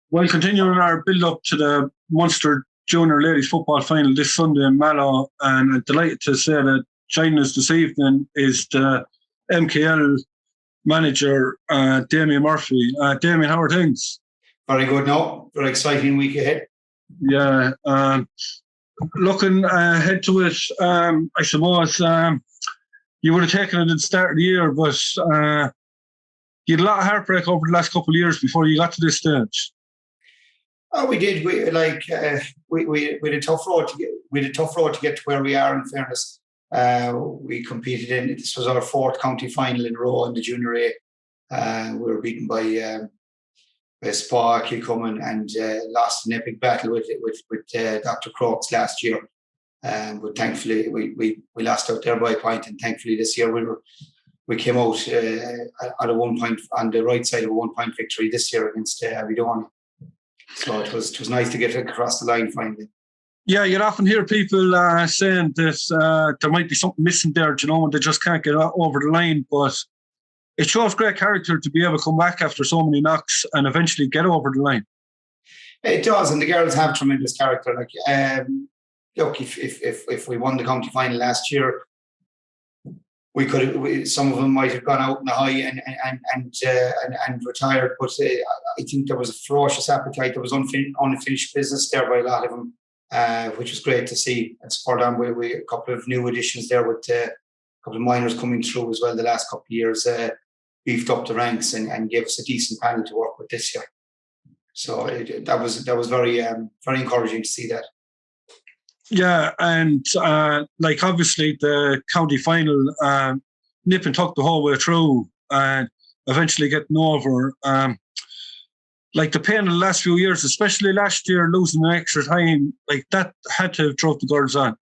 Well, continuing our build-up to the Munster Junior Ladies Football Final this Sunday in Mallow, and I'm delighted to say that joining us this evening is the MKL manager, Damian Murphy. Damian, how are things? Very good now. Very exciting week ahead. Yeah. Looking ahead to it, I suppose you would have taken it at the start of the year, but you had a lot of heartbreak over the last couple of years before you got to this stage. Oh, we did. We had a tough road to get. We had a tough road to get to where we are. In fairness, we competed in. This was our fourth county final in a row in the Junior A. We were beaten by Spa, Kilcummin, and lost an epic battle with Dr. Crokes last year. But thankfully, we lost out there by a point, and thankfully this year we came out at a 1 point on the right side of a 1 point victory this year against Avidone. So it was nice to get across the line finally. Yeah, you'd often hear people saying that there might be something missing there, they just can't get over the line. But it shows great character to be able to come back after so many knocks and eventually get over the line. It does, and the girls have tremendous character. Look, if we won the county final last year, we could have. Some of them might have gone out in the high and retired. But I think there was a ferocious appetite. There was unfinished business there by a lot of them, which was great to see. And spurred on with a couple of new additions there, with a couple of minors coming through as well. The last couple of years beefed up the ranks and gave us a decent panel to work with this year. So that was very very encouraging to see that. Yeah, and obviously the county final, nip and tuck the whole way through, and eventually getting over. The pain of the last few years, especially last year, losing an extra time, that had to have drove the girls on.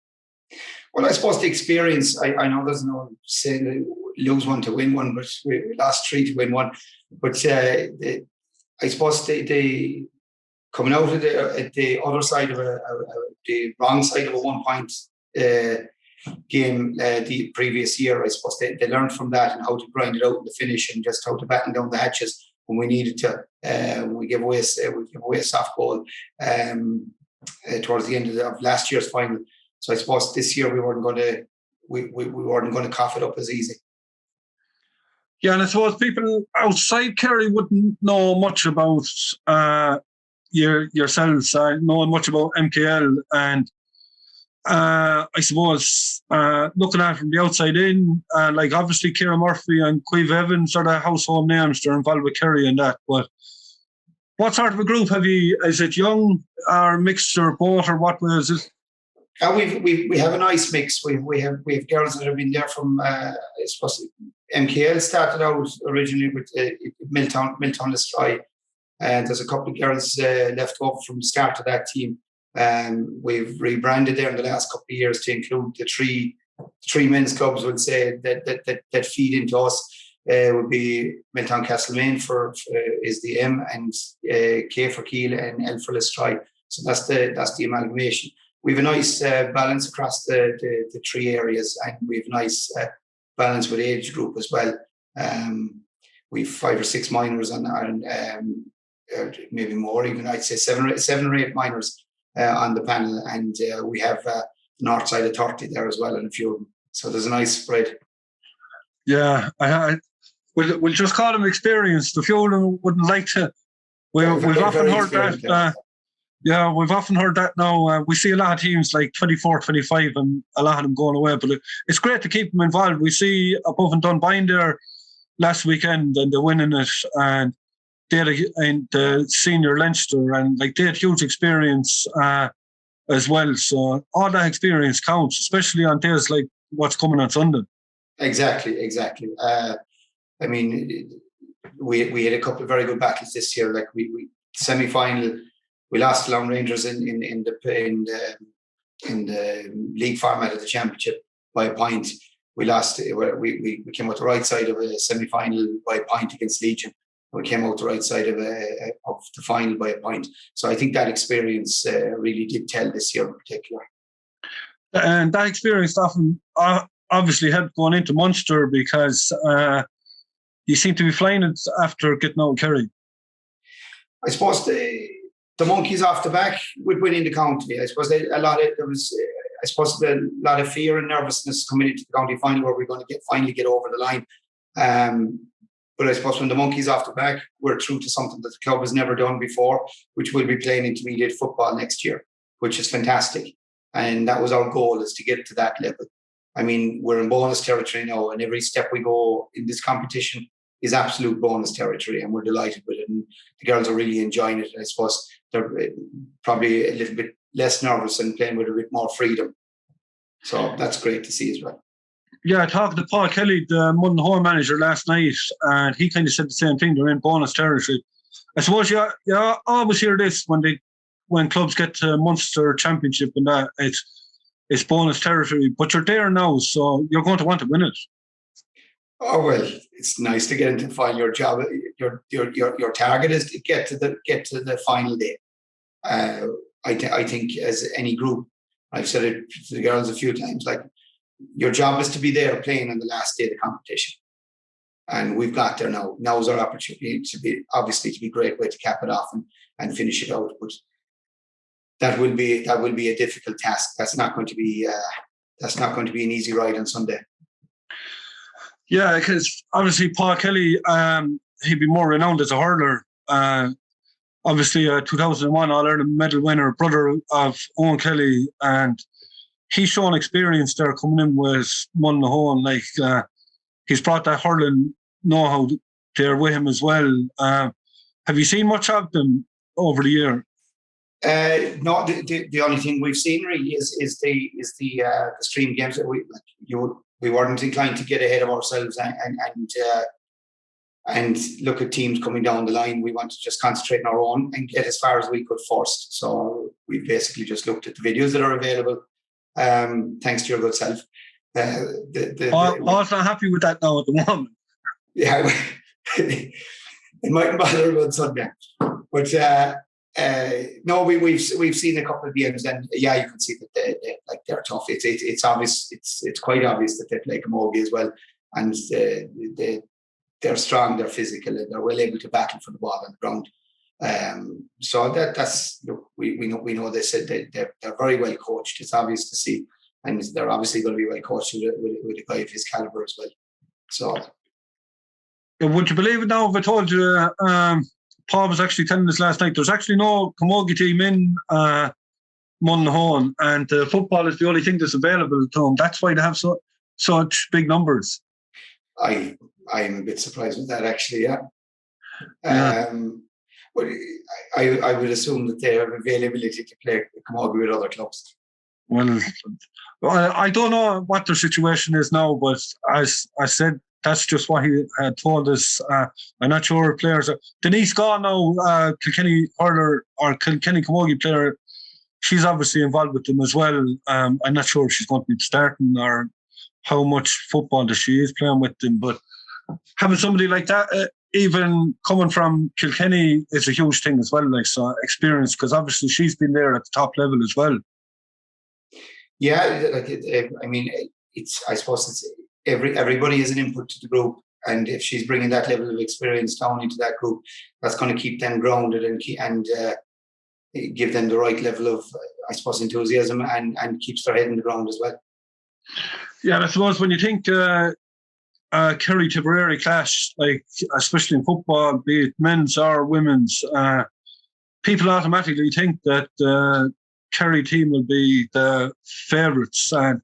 Well, I suppose the experience. I know there's no saying lose one to win one, but we lost 3 to win one. But I suppose the coming out of the other side of the wrong side of a 1 point game the previous year, I suppose they learned from that and how to grind it out in the finish and just how to batten down the hatches when we needed to. We gave away a soft goal towards the end of last year's final. So I suppose this year we weren't going to cough it up as easy. Yeah, and I suppose people outside Kerry wouldn't know much about yourselves, knowing much about MKL, and I suppose looking at it from the outside in, obviously Ciara Murphy and Cueve Evans are the household names. They're involved with Kerry and that. But what sort of a group have you? Is it young or mixed or both, or what is it? We have a nice mix. We have girls that have been there from I suppose MKL started out originally with Mullinahone Lestry. And there's a couple of girls left over from the start of that team. We've rebranded there in the last couple of years to include the three men's clubs. Would say that feed into us would be Mullinahone Castlemaine is the M, and K for Kiel and L for Lestry. So that's the amalgamation. We have a nice balance across the three areas, and we have a nice balance with age group as well. We've 5 or 6 minors on maybe more, even I'd say 7 or 8 minors on the panel, and we have the north side of 30 there as well, and a few of them. So there's a nice spread. Yeah, we'll just call them experienced. A few of them wouldn't like to. We've often heard that. Yeah, we've often heard that now. We see a lot of teams like 24, 25 and a lot of them going away, but it's great to keep them involved. We see above and Dunboyne there last weekend and they're winning it, and they had the senior Leinster, and they had huge experience as well. So all that experience counts, especially on days like what's coming on Sunday. Exactly. I mean, we had a couple of very good battles this year. Like we semi-final, we lost to Long Rangers in the league format of the championship by a point. We lost. We came out the right side of a semi-final by a point against Legion. We came out the right side of the final by a point. So I think that experience really did tell this year in particular. And that experience often obviously helped going into Munster, because you seem to be flying it after getting out of Kerry. I suppose the monkeys off the back with winning the county. I suppose there was a lot of fear and nervousness coming into the county final where we're going to finally get over the line. But I suppose when the monkeys off the back, we're through to something that the club has never done before, which will be playing intermediate football next year, which is fantastic. And that was our goal, is to get to that level. I mean, we're in bonus territory now, and every step we go in this competition is absolute bonus territory, and we're delighted with it. And the girls are really enjoying it. I suppose they're probably a little bit less nervous and playing with a bit more freedom. So that's great to see as well. Yeah, I talked to Paul Kelly, the Mullinahone manager, last night, and he kind of said the same thing. They're in bonus territory. I suppose you always hear this when clubs get to Munster Championship and that it's bonus territory. But you're there now, so you're going to want to win it. Oh well, it's nice to get into the final. Your job, your target is to get to the final day. I think as any group, I've said it to the girls a few times, like, your job is to be there playing on the last day of the competition. And we've got there now. Now's our opportunity to be a great way to cap it off and finish it out. But that will be a difficult task. That's not going to be an easy ride on Sunday. Yeah, because obviously Paul Kelly, he'd be more renowned as a hurler. Obviously a 2001 All-Ireland medal winner, brother of Owen Kelly, and he's shown experience there coming in with Mullinahone. Like, he's brought that hurling know-how there with him as well. Have you seen much of them over the year? No, the only thing we've seen really is the stream games that we weren't inclined to get ahead of ourselves and look at teams coming down the line. We want to just concentrate on our own and get as far as we could first. So we basically just looked at the videos that are available. Thanks to your good self. Paul's not happy with that now at the moment. Yeah, it mightn't bother him on Sunday, but no, we've seen a couple of games, and yeah, you can see that they're tough. It's obvious. It's quite obvious that they play camogie as well, and they're strong, they're physical, and they're well able to battle for the ball on the ground. So that's look, we know they said they're very well coached. It's obvious to see, and they're obviously going to be well coached with a guy of his caliber as well. So, would you believe it now if I told you? Paul was actually telling us last night there's actually no camogie team in Mullinahone, and football is the only thing that's available to them. That's why they have such big numbers. I'm a bit surprised with that, actually. Yeah. But I would assume that they have availability to play camogie with other clubs. Well, I don't know what their situation is now, but as I said, that's just what he had told us. I'm not sure if players are. Denise Gaw now, Kilkenny hurler or Kilkenny camogie player, she's obviously involved with them as well. I'm not sure if she's going to be starting or how much football that she is playing with them, but having somebody like that, even coming from Kilkenny, is a huge thing as well. Like, so experience, because obviously she's been there at the top level as well. Yeah, I suppose it's everybody is an input to the group, and if she's bringing that level of experience down into that group, that's going to keep them grounded and give them the right level of, I suppose, enthusiasm and keeps their head in the ground as well. Yeah, I suppose when you think Kerry Tipperary clash, like especially in football, be it men's or women's, people automatically think that Kerry team will be the favourites, and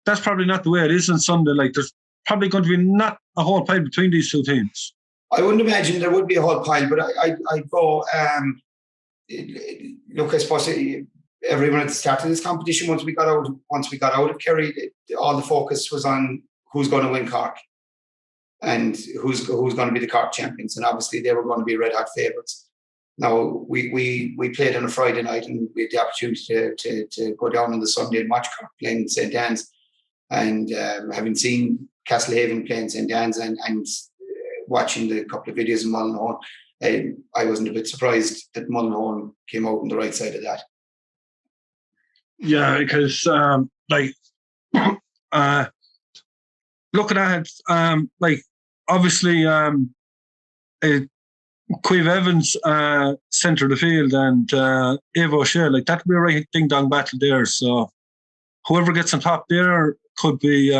that's probably not the way it is on Sunday. Like, there's probably going to be not a whole pile between these two teams. I wouldn't imagine there would be a whole pile, but I go look. I suppose everyone at the start of this competition, once we got out of Kerry, all the focus was on who's going to win Cork and who's going to be the Cork champions, and obviously they were going to be red hot favourites. Now we played on a Friday night, and we had the opportunity to go down on the Sunday and watch Cork playing St. Anne's, and having seen Castlehaven playing St. Anne's and watching the couple of videos in Mullinahone, I wasn't a bit surprised that Mullinahone came out on the right side of that. Yeah, because looking at it, obviously Queve Evans centre of the field and Ava O'Shea, like that could be a right ding dong battle there. So whoever gets on top there could be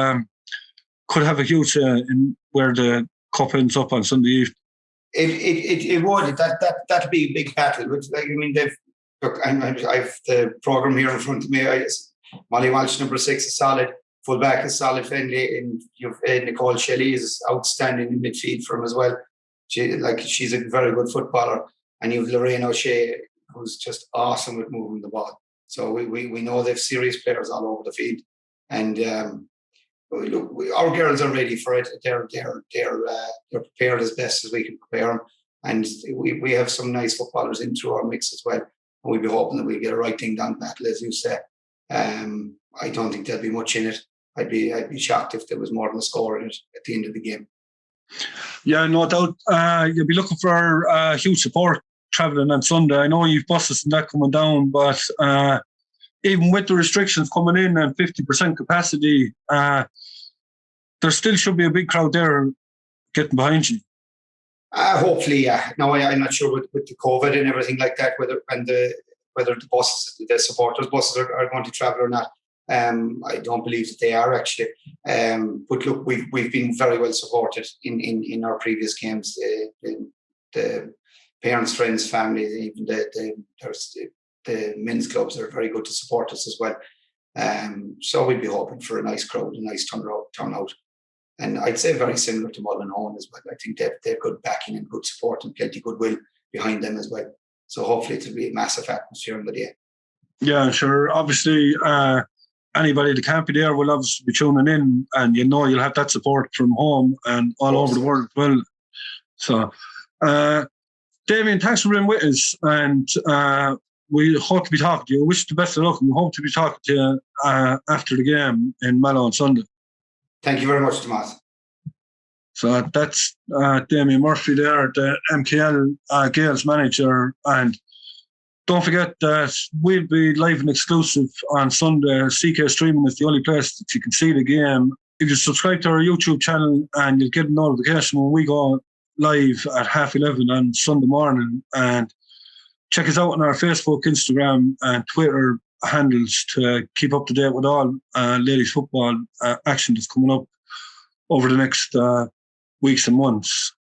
could have a huge in where the cup ends up on Sunday evening. It would that'd be a big battle. Which, like, I mean, I've the program here in front of me. Molly Walsh, number 6, is solid. Fullback is solid. Finlay, and you've Nicole Shelley is outstanding in midfield for him as well. She's a very good footballer, and you've Lorraine O'Shea, who's just awesome with moving the ball. So we know they've serious players all over the field, and look, our girls are ready for it. They're prepared as best as we can prepare them, and we have some nice footballers in through our mix as well. And we'll be hoping that we get a right thing down battle, as you say. I don't think there'll be much in it. I'd be shocked if there was more than a score in it at the end of the game. Yeah, no doubt. You'll be looking for huge support travelling on Sunday. I know you've buses and that coming down, but even with the restrictions coming in and 50% capacity, there still should be a big crowd there getting behind you. Hopefully, yeah. No, I'm not sure with the COVID and everything like that, whether the buses, the supporters' buses are going to travel or not. I don't believe that they are actually. But look, we've been very well supported in our previous games. The parents, friends, families, even the men's clubs are very good to support us as well. So we'd be hoping for a nice crowd, a nice turnout. And I'd say very similar to Mullinahone as well. I think they've good backing and good support and plenty goodwill behind them as well. So hopefully it'll be a massive atmosphere on the day. Yeah, sure. Obviously, anybody that can't be there will obviously be tuning in, and you'll have that support from home and all over the world as well. So, Damian, thanks for being with us, and we hope to be talking to you. We wish you the best of luck, and we hope to be talking to you after the game in Mallow on Sunday. Thank you very much, Tomas. So that's Damian Murphy there, the MKL Gaels manager. And don't forget that we'll be live and exclusive on Sunday. CK Streaming is the only place that you can see the game. If you subscribe to our YouTube channel, and you'll get a notification when we go live at 11:30 on Sunday morning. And check us out on our Facebook, Instagram, and Twitter handles to keep up to date with all ladies football action that's coming up over the next weeks and months.